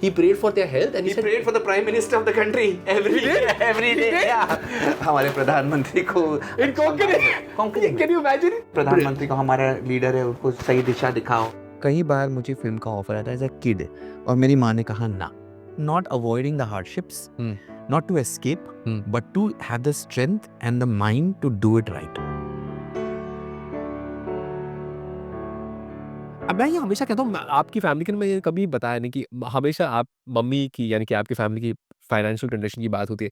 he prayed for their health and He prayed for the Prime Minister of the country every day. Yeah. हमारे प्रधानमंत्री को in Konkani. Can you imagine? प्रधानमंत्री को हमारा leader है, उसको सही दिशा दिखाओ। कई बार मुझे फिल्म का ऑफर आता है एज अ किड और मेरी माँ ने कहा ना, not avoiding the hardships, not to escape but to have the strength and the mind to do it right. अब मैं ये हमेशा कहता हूँ, आपकी फैमिली के में ये कभी बताया नहीं कि हमेशा आप मम्मी की यानी कि आपकी फैमिली की फाइनेंशियल कंडीशन की बात होती है।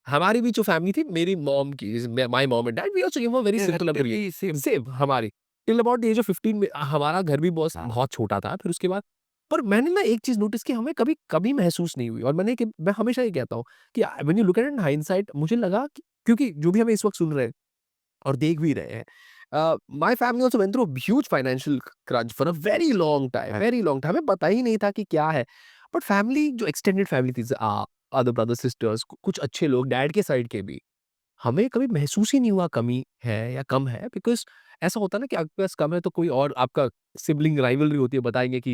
हमारी भी जो फैमिली थी, मेरी मॉम की, my mom and dad, we also give a very simple upbringing, same हमारी। Till about the age of 15 में हमारा घर भी बहुत छोटा था। फिर उसके बाद पर मैंने ना एक चीज़ नोटिस की, हमें कभी महसूस नहीं हुई। और मैं हमेशा ये कहता हूँ कि when you look at in hindsight, मुझे लगा कि क्योंकि जो भी हमें इस वक्त सुन रहे हैं और देख भी रहे हैं, my family also went through a huge financial crunch for a very long time. हमें पता ही नहीं था कि क्या है। बट फैमिली, जो एक्सटेंडेड फैमिली थी, अदर ब्रदर सिस्टर्स, कुछ अच्छे लोग डैड के साइड के भी, हमें कभी महसूस ही नहीं हुआ कमी है या कम है। बिकॉज ऐसा होता है ना कि आपके पास कम है तो कोई और आपका सिबलिंग राइवलरी होती है, बताएंगे कि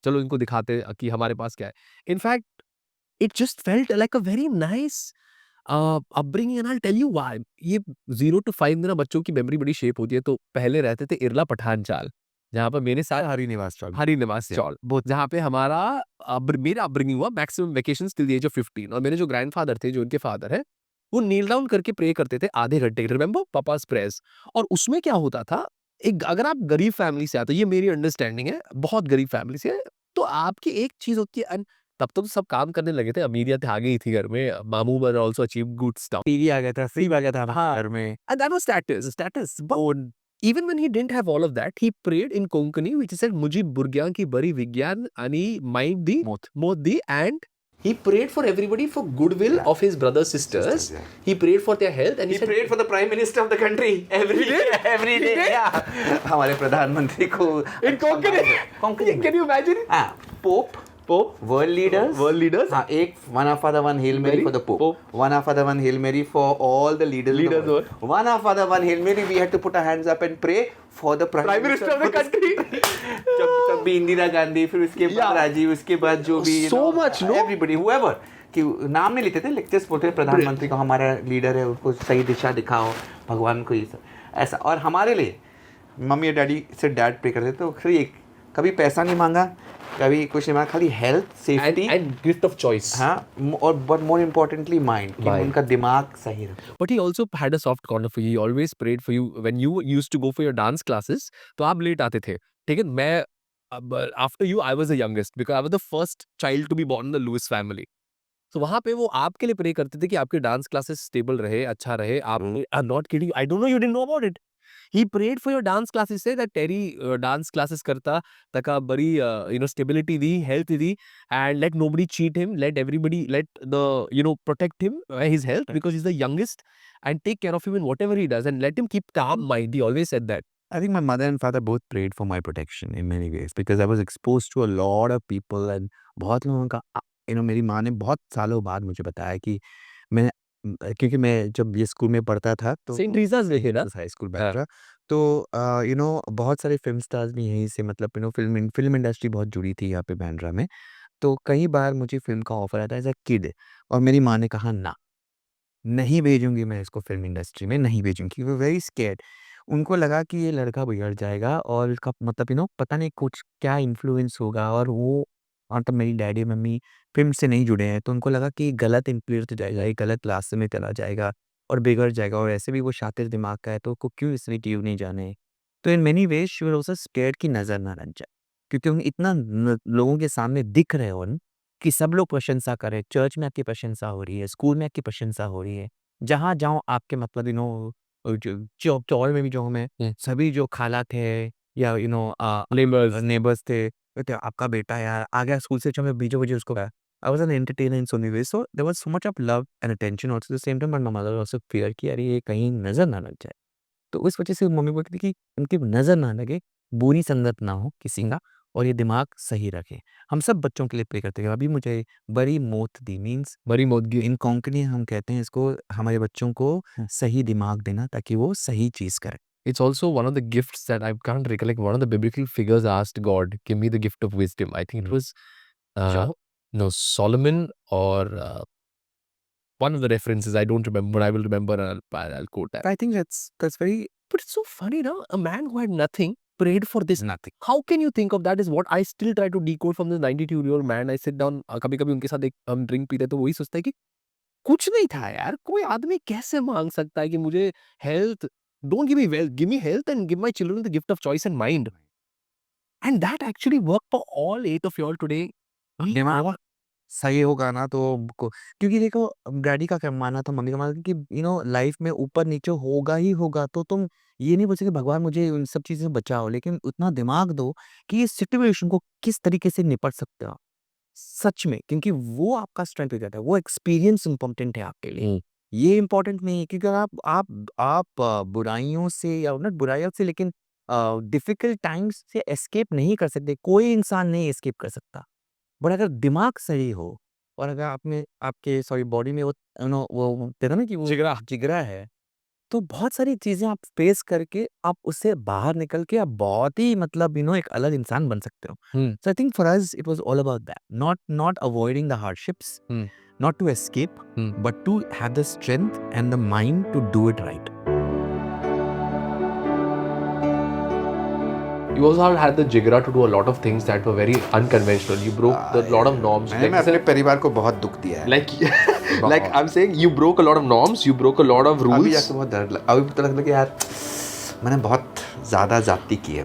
चलो इनको दिखाते हैं कि हमारे पास क्या है। In fact it just felt like a very nice upbringing and I will tell you why. ये 0 to 5 में ना बच्चों की मेमोरी बड़ी शेप होती है। तो पहले रहते थे इरला पठान चाल, जहाँ पर मेरे साथ हरी निवास चौल, जहाँ पे हमारा मेरा अपब्रिंगिंग हुआ maximum vacations till the age of 15। और मेरे जो ग्रैंडफादर थे, जो उनके फादर है, वो नील डाउन करके प्रे करते थे आधे घंटे, रिमेंबर पापास प्रेयर्स। और उसमें क्या होता था, एक अगर आप गरीब फैमिली से आते हो, ये मेरी अंडरस्टैंडिंग है, बहुत गरीब फैमिली से, तो आपकी एक चीज होती है। तब तो सब काम करने लगे थे, अमीरियत आ गई थी घर में, मामू were also achieve good stuff, TV आ गया था, फ्री आ गया था हाँ, घर में। and that was status. But even when he didn't have all of that, he prayed in Konkani, which said, "मुझी बुर्ग्यां की बरी विज्ञान आणि माइंड दी मोत दी." And he prayed for everybody for goodwill of his brothers sisters. He prayed for their health and He prayed for the Prime Minister of the country every day. Yeah. हमारे प्रधानमंत्री को in Konkani. Can you imagine? Pope, world leaders. हाँ, एक one after the one Hail Mary for the Pope. One after the one Hail Mary for all the leaders. in the world. One after the one Hail Mary, we had to put our hands up and pray for the Prime Minister of the country. जब भी इंदिरा गांधी, फिर उसके बाद राजीव, उसके बाद जो भी So much, no? everybody, whoever, कि नाम नहीं लेते थे, लेक्चर्स बोलते थे, प्रधानमंत्री को हमारा लीडर है, उसको सही दिशा दिखाओ, भगवान को ये सब ऐसा। और हमारे लिए मम्मी और डैडी से डैड प्रे करते, तो फिर एक कभी पैसा नहीं मांगा, कभी कुछ नहीं मांगा, खाली health, safety and gift of choice. हाँ, और बट मोर इम्पोर्टेंटली माइंड, कि उनका दिमाग सही रहे। But he also had a soft corner for you. He always prayed for you when you used to go for your dance classes. तो आप late आते थे, ठीक है? मैं after you I was the youngest because I was the first child to be born in the Lewis family. तो वहाँ पे वो आपके लिए प्रे करते थे कि आपके डांस क्लासेस स्टेबल रहे, अच्छा रहे। आप not kidding, I don't know, you didn't know about it. He prayed for your dance classes, say that Terry dance classes करता तका बड़ी stability the, health the, and let nobody cheat him, let everybody protect him, his health, because he's the youngest, and take care of him in whatever he does and let him keep calm mind. He always said that. I think my mother and father both prayed for my protection in many ways because I was exposed to a lot of people and बहुत लोगों का मेरी माँ ने बहुत सालों बाद मुझे बताया कि मैं क्योंकि मैं जब ये स्कूल में पढ़ता था तो Saint Teresa's में है ना? हाई स्कूल बैठा, तो बहुत सारे फिल्म स्टार्स भी यहीं से, मतलब फिल्म इंडस्ट्री बहुत जुड़ी थी यहाँ पे बांद्रा में। तो कई बार मुझे फिल्म का ऑफर आता है एज अ किड और मेरी माँ ने कहा ना, नहीं भेजूँगी मैं इसको फ़िल्म इंडस्ट्री में, नहीं भेजूँगी। We were very scared. उनको लगा कि ये लड़का बिगड़ जाएगा और इसका मतलब पता नहीं कुछ क्या इन्फ्लुएंस होगा, और वो मतलब मेरी डैडी मम्मी फ़िल्म से नहीं जुड़े हैं, तो उनको लगा कि गलत इन्फ्लुएंस हो जाएगा, ये गलत रास्ते में चला जाएगा और बिगड़ जाएगा, और ऐसे भी वो शातिर दिमाग का है, तो उसको क्यों इसमें ट्यूब नहीं जाने। तो in many ways she was also scared कि नज़र ना लग जाए, क्योंकि उन इतना न लोगों के सामने दिख रहे हो कि सब लोग प्रशंसा कर रहे हैं, चर्च में आपकी प्रशंसा हो रही है, स्कूल में आपकी प्रशंसा हो रही है। जहाँ जाऊँ आपके मतलब जो चौल में भी जो मैं सभी जो खाला थे या नेबर्स थे, कहते आपका बेटा यार आ गया स्कूल से, चलो मैं बीचों-बीच उसको गया। I was an entertainer in so many ways, so there was so much of love and attention also at the same time, but my mother also fear कि अरे ये कहीं नज़र ना लग जाए। तो उस वजह से मम्मी बोलती थी कि उनकी नज़र ना लगे, बुरी संगत ना हो किसी का, और ये दिमाग सही रखे। हम सब बच्चों के लिए प्रे करते हैं। अभी मुझे बड़ी मौत दी मीन्स बड़ी मौदगी। इन कोंकणी हम कहते हैं इसको, हमारे बच्चों को सही दिमाग देना ताकि वो सही चीज़ करें। It's also one of the gifts that I can't recollect. One of the biblical figures asked God, "Give me the gift of wisdom." I think it was Sure. No, Solomon or one of the references I don't remember. I will remember and I'll quote that. I think that's very But it's so funny, na? A man who had nothing prayed for this. nothing. How can you think of that? Is what I still try to decode from this 92-year-old man. I sit down, कभी-कभी उनके साथ एक हम drink पीते हैं तो वही सोचता है कि कुछ नहीं था यार, कोई आदमी कैसे मांग सकता है कि मुझे health, don't give me wealth, give me health and give my children the gift of choice and mind. And that actually work for all 8 of wall today. दिमाग सही होगा ना तो को क्योंकि देखो डैडी का क्या मानना था, मम्मी का मानना था कि लाइफ में ऊपर-नीचे होगा ही होगा, तो तुम ये नहीं बोल सकते भगवान मुझे उन सब चीज़ों से बचाओ, लेकिन उतना दिमाग दो कि इस सिचुएशन को किस तरीके से निपट सकते हो। सच में, क्योंकि वो आपका स्ट्रेंथ हो जाता है, वो एक्सपीरियंस इम्पोर्टेंट है आपके लिए। ये इम्पोर्टेंट नहीं है क्योंकि आप बुराइयों से या नॉट बुराइयों से लेकिन डिफिकल्ट टाइम्स से एस्केप नहीं कर सकते, कोई इंसान नहीं एस्केप कर सकता। बट अगर दिमाग सही हो और अगर आप में आपके सॉरी बॉडी में वो वो कहते हैं ना कि वो जिगरा है, तो बहुत सारी चीज़ें आप फेस करके आप उससे बाहर निकल के आप बहुत ही मतलब एक अलग इंसान बन सकते हो। Hmm. So I think for us it was all about that. Not avoiding the hardships, Hmm. not to escape, Hmm. but to have the strength and the mind to do it right. You also had the jigra to do a lot of things that were very unconventional. You broke a lot of norms. मैंने अपने परिवार को बहुत दुख दिया है। Like I'm saying, you broke a lot of norms. You broke a lot of अभी rules. जाके बहुत डर अभी पता लगता है कि यार मैंने बहुत ज़्यादा ज़्यादती की है।